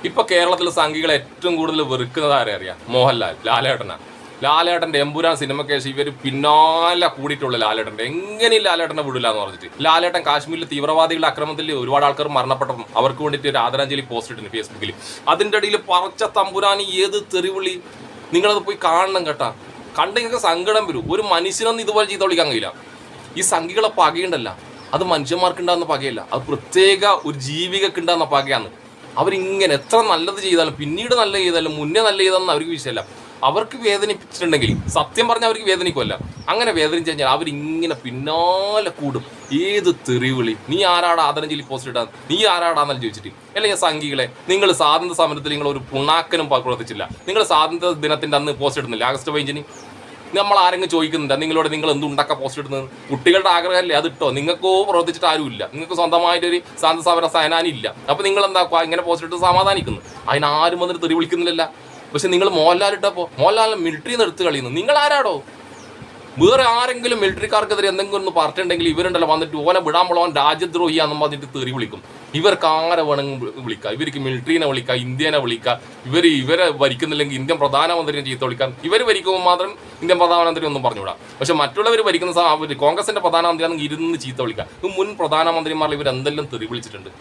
ഇപ്പൊ കേരളത്തിലെ സംഘികളെ ഏറ്റവും കൂടുതൽ വെറുക്കുന്നത് ആരെ അറിയാം? മോഹൻലാൽ, ലാലേട്ടനാണ്. ലാലേട്ടന്റെ എമ്പുരാൻ സിനിമ കേസ് ഇവർ പിന്നാലെ കൂടിയിട്ടുള്ള ലാലേട്ടന്റെ എങ്ങനെയും ലാലേട്ടനെ വിടില്ല എന്ന് പറഞ്ഞിട്ട്. ലാലേട്ടൻ കാശ്മീരിൽ തീവ്രവാദികളുടെ ആക്രമണത്തിൽ ഒരുപാട് ആൾക്കാർ മരണപ്പെട്ടു. അവർക്ക് വേണ്ടിയിട്ട് ഒരു ആദരാഞ്ജലി പോസ്റ്റ് ഇട്ടുണ്ട് ഫേസ്ബുക്കിൽ. അതിൻ്റെ ഇടയിൽ പറച്ച തമ്പുരാനി ഏത് തെറിവിളി! നിങ്ങളത് പോയി കാണണം കേട്ടാ. കണ്ടെങ്കിൽ സങ്കടം വരും. ഒരു മനുഷ്യനൊന്നും ഇതുപോലെ ചെയ്ത് വിളിക്കാൻ കഴിയില്ല. ഈ സംഘികളെ പകയുണ്ടല്ല, അത് മനുഷ്യന്മാർക്കുണ്ടാകുന്ന പകയല്ല, അത് പ്രത്യേക ഒരു ജീവികൾക്ക് ഉണ്ടാകുന്ന പകയാണ്. അവരിങ്ങനെ എത്ര നല്ലത് ചെയ്താലും പിന്നീട് നല്ല ചെയ്താലും മുന്നേ നല്ല ചെയ്താലും അവർക്ക് വിഷയമല്ല. അവർക്ക് വേദനിപ്പിച്ചിട്ടുണ്ടെങ്കിൽ സത്യം പറഞ്ഞാൽ അവർക്ക് വേദനിക്കുമല്ല. അങ്ങനെ വേദനിച്ച് കഴിഞ്ഞാൽ അവരിങ്ങനെ പിന്നാലെ കൂടും. ഏത് തെറിവിളി! നീ ആരാടാ ആദരാഞ്ജലി പോസ്റ്റ് ഇടാൻ? നീ ആരാടാന്നല്ല ചോദിച്ചിട്ട്. അല്ലെങ്കിൽ സംഘികളെ, നിങ്ങൾ സ്വാതന്ത്ര്യ സമരത്തിൽ നിങ്ങൾ ഒരു പുണ്ണാക്കനും പ്രവർത്തിച്ചില്ല. നിങ്ങൾ സ്വാതന്ത്ര്യ ദിനത്തിൻ്റെ അന്ന് പോസ്റ്റ് ഇടുന്നില്ല? ആഗസ്റ്റ് 15 നമ്മൾ ആരെങ്കിലും ചോദിക്കുന്നുണ്ട് നിങ്ങൾ എന്തുണ്ടാക്കാൻ പോസ്റ്റ് ഇടുന്നത്? കുട്ടികളുടെ ആഗ്രഹമല്ലേ, അത് ഇട്ടോ. നിങ്ങൾക്കോ പ്രവർത്തിച്ചിട്ട് ആരുമില്ല. നിങ്ങൾക്ക് സ്വന്തമായിട്ടൊരു സ്വാതന്ത്ര്യ സമര സേനാനി ഇല്ല. അപ്പോൾ നിങ്ങൾ എന്താക്കുക? ഇങ്ങനെ പോസ്റ്റ് ഇട്ട് സമാധാനിക്കുന്നു. അതിനാരും വന്നിട്ട് തെറി വിളിക്കുന്നില്ല. പക്ഷെ നിങ്ങൾ മോഹൻലാൽ ഇട്ടപ്പോൾ മോഹൻലാലിനെ മിലിറ്ററിയിൽ നിന്ന് എടുത്ത് കളിയുന്നു. നിങ്ങൾ ആരാടോ? വേറെ ആരെങ്കിലും മിലിറ്ററിക്കാർക്കെതിരെ എന്തെങ്കിലും ഒന്ന് പറഞ്ഞിട്ടുണ്ടെങ്കിൽ ഇവരുണ്ടല്ലോ വന്നിട്ട് ഓനെ വിടാൻ പോളവൻ രാജ്യദ്രോഹിയാന്നും പറഞ്ഞിട്ട് തെറി വിളിക്കും. ഇവർക്ക് ആരെ വേണമെങ്കിൽ വിളിക്കാം. ഇവർക്ക് മിലിറ്ററിനെ വിളിക്കാം, ഇന്ത്യനെ വിളിക്കാം. ഇവരെ ഭരിക്കുന്നില്ലെങ്കിൽ ഇന്ത്യൻ പ്രധാനമന്ത്രിയെ ചീത്ത വിളിക്കാം. ഇവർ ഭരിക്കുമ്പോൾ മാത്രം ഇന്ത്യൻ പ്രധാനമന്ത്രി ഒന്നും പറഞ്ഞുവിടാം. പക്ഷെ മറ്റുള്ളവർ ഭരിക്കുന്ന കോൺഗ്രസിന്റെ പ്രധാനമന്ത്രിയാണെങ്കിൽ ഇരുന്ന് ചീത്ത വിളിക്കാം. മുൻ പ്രധാനമന്ത്രിമാർ ഇവരെന്തെല്ലാം തെറി വിളിച്ചിട്ടുണ്ട്.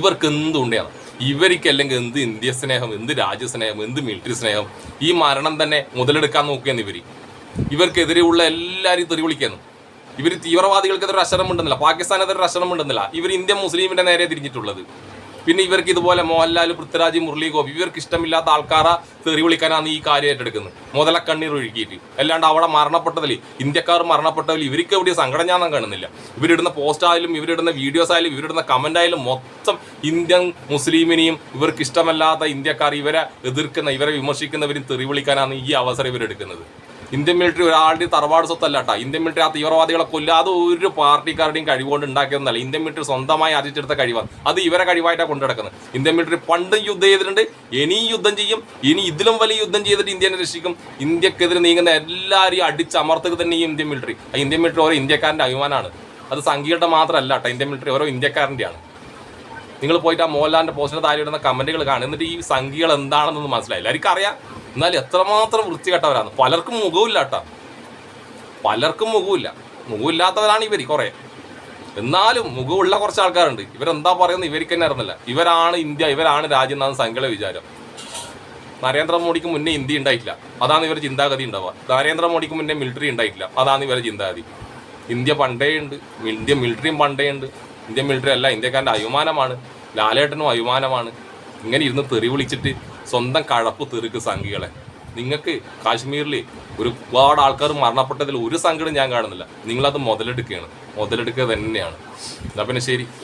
ഇവർക്ക് എന്തുണ്ടാണ്? ഇവർക്ക് അല്ലെങ്കിൽ എന്ത് ഇന്ത്യ സ്നേഹം, എന്ത് രാജ്യസ്നേഹം, എന്ത് മിലിറ്ററി സ്നേഹം? ഈ മരണം തന്നെ മുതലെടുക്കാൻ നോക്കിയെന്ന് ഇവർക്കെതിരെയുള്ള എല്ലാവരും തെറി വിളിക്കുന്നു. ഇവർ തീവ്രവാദികൾക്കെതിരെ അക്ഷരം ഉണ്ടെന്നില്ല, പാകിസ്ഥാനെതിരെ അക്ഷരം ഉണ്ടെന്നില്ല. ഇവർ ഇന്ത്യൻ മുസ്ലിമിന്റെ നേരെ തിരിഞ്ഞിട്ടുള്ളത്. പിന്നെ ഇവർക്ക് ഇതുപോലെ മോഹൻലാൽ, പൃഥ്വിരാജ്, മുരളി ഗോപി ഇവർക്ക് ഇഷ്ടമില്ലാത്ത ആൾക്കാരെ തെറി വിളിക്കാനാണ് ഈ കാര്യം ഏറ്റെടുക്കുന്നത്. മുതലക്കണ്ണീർ ഒഴുകിയിട്ട്. അല്ലാണ്ട് അവിടെ മരണപ്പെട്ടതിൽ, ഇന്ത്യക്കാർ മരണപ്പെട്ടതിൽ ഇവർക്ക് എവിടെ സങ്കടം ഞാൻ കാണുന്നില്ല. ഇവരിടുന്ന പോസ്റ്റ് ആയാലും ഇവരിടുന്ന വീഡിയോസ് ആയാലും ഇവരിടുന്ന കമന്റ് ആയാലും മൊത്തം ഇന്ത്യൻ മുസ്ലിമിനെയും ഇവർക്ക് ഇഷ്ടമല്ലാത്ത ഇന്ത്യക്കാർ, ഇവരെ എതിർക്കുന്ന, ഇവരെ വിമർശിക്കുന്നവരും തെറി വിളിക്കാനാണ് ഈ അവസരം ഇവരെടുക്കുന്നത്. ഇന്ത്യൻ മിലിറ്ററി ഒരാളുടെ തറവാട് സ്വത്തല്ല കേട്ടോ. ഇന്ത്യൻ മിലിറ്ററി ആ തീവ്രവാദികളെ കൊല്ലാതെ ഒരു പാർട്ടിക്കാരുടെയും കഴിവുകൊണ്ട് ഉണ്ടാക്കിയതെന്നല്ല. ഇന്ത്യൻ മിലിറ്ററി സ്വന്തമായി ആർജിച്ചെടുത്ത കഴിവാണ്. അത് ഇവരെ കഴിവായിട്ടാണ് കൊണ്ടു നടക്കുന്നത്. ഇന്ത്യൻ മിലിറ്ററി പണ്ടും യുദ്ധം ചെയ്തിട്ടുണ്ട്, ഇനിയും യുദ്ധം ചെയ്യും. ഇനി ഇതിലും വലിയ യുദ്ധം ചെയ്തിട്ട് ഇന്ത്യനെ രക്ഷിക്കും. ഇന്ത്യക്കെതിരെ നീങ്ങുന്ന എല്ലാവരെയും അടിച്ചമർത്തുക തന്നെ ഈ ഇന്ത്യൻ മിലിറ്ററി. ആ ഇന്ത്യൻ മിലിറ്ററി ഓരോ ഇന്ത്യക്കാരൻ്റെ അഭിമാനമാണ്. അത് സംഘികളുടെ മാത്രമല്ല കേട്ടോ. ഇന്ത്യൻ മിലിറ്ററി ഓരോ ഇന്ത്യക്കാരൻ്റെയാണ്. നിങ്ങൾ പോയിട്ട് ആ മോഹൻലാലിൻ്റെ പോസ്റ്റിന് താഴെ ഇടുന്ന കമൻറ്റുകൾ കാണും. എന്നിട്ട് ഈ സംഘികൾ എന്താണെന്നൊന്നും മനസ്സിലായില്ല. എനിക്കറിയാം, എന്നാൽ എത്രമാത്രം വൃത്തികെട്ടവരാണ്. പലർക്കും മുഖമില്ല കേട്ടോ. പലർക്കും മുഖമില്ലാത്തവരാണ് ഇവർ കുറേ. എന്നാലും മുഖമുള്ള കുറച്ച് ആൾക്കാരുണ്ട്. ഇവരെന്താ പറയുന്നത് ഇവർക്ക് തന്നെ അറിയുന്നില്ല. ഇവരാണ് ഇന്ത്യ, ഇവരാണ് രാജ്യം എന്നാണ് സംഘികളുടെ വിചാരം. നരേന്ദ്രമോദിക്ക് മുന്നേ ഇന്ത്യ ഉണ്ടായിട്ടില്ല, അതാണ് ഇവരുടെ ചിന്താഗതി ഉണ്ടാവുക. നരേന്ദ്രമോദിക്ക് മുന്നേ മിലിറ്ററി ഉണ്ടായിട്ടില്ല, അതാണ് ഇവരുടെ ചിന്താഗതി. ഇന്ത്യ പണ്ടേ ഉണ്ട്, ഇന്ത്യൻ മിലിറ്ററിയും പണ്ടേ ഉണ്ട്. ഇന്ത്യൻ മിലിറ്ററി അല്ല, ഇന്ത്യക്കാരൻ്റെ അഭിമാനമാണ്. ലാലേട്ടനും അഭിമാനമാണ്. ഇങ്ങനെ ഇരുന്ന് തെറി വിളിച്ചിട്ട് സ്വന്തം കഴപ്പ് തെറിക്ക് സംഘികളെ. നിങ്ങൾക്ക് കാശ്മീരിൽ ഒരുപാട് ആൾക്കാർ മരണപ്പെട്ടതിൽ ഒരു സങ്കടം ഞാൻ കാണുന്നില്ല. നിങ്ങളത് മുതലെടുക്കുക തന്നെയാണ്. എന്നാൽ പിന്നെ ശരി.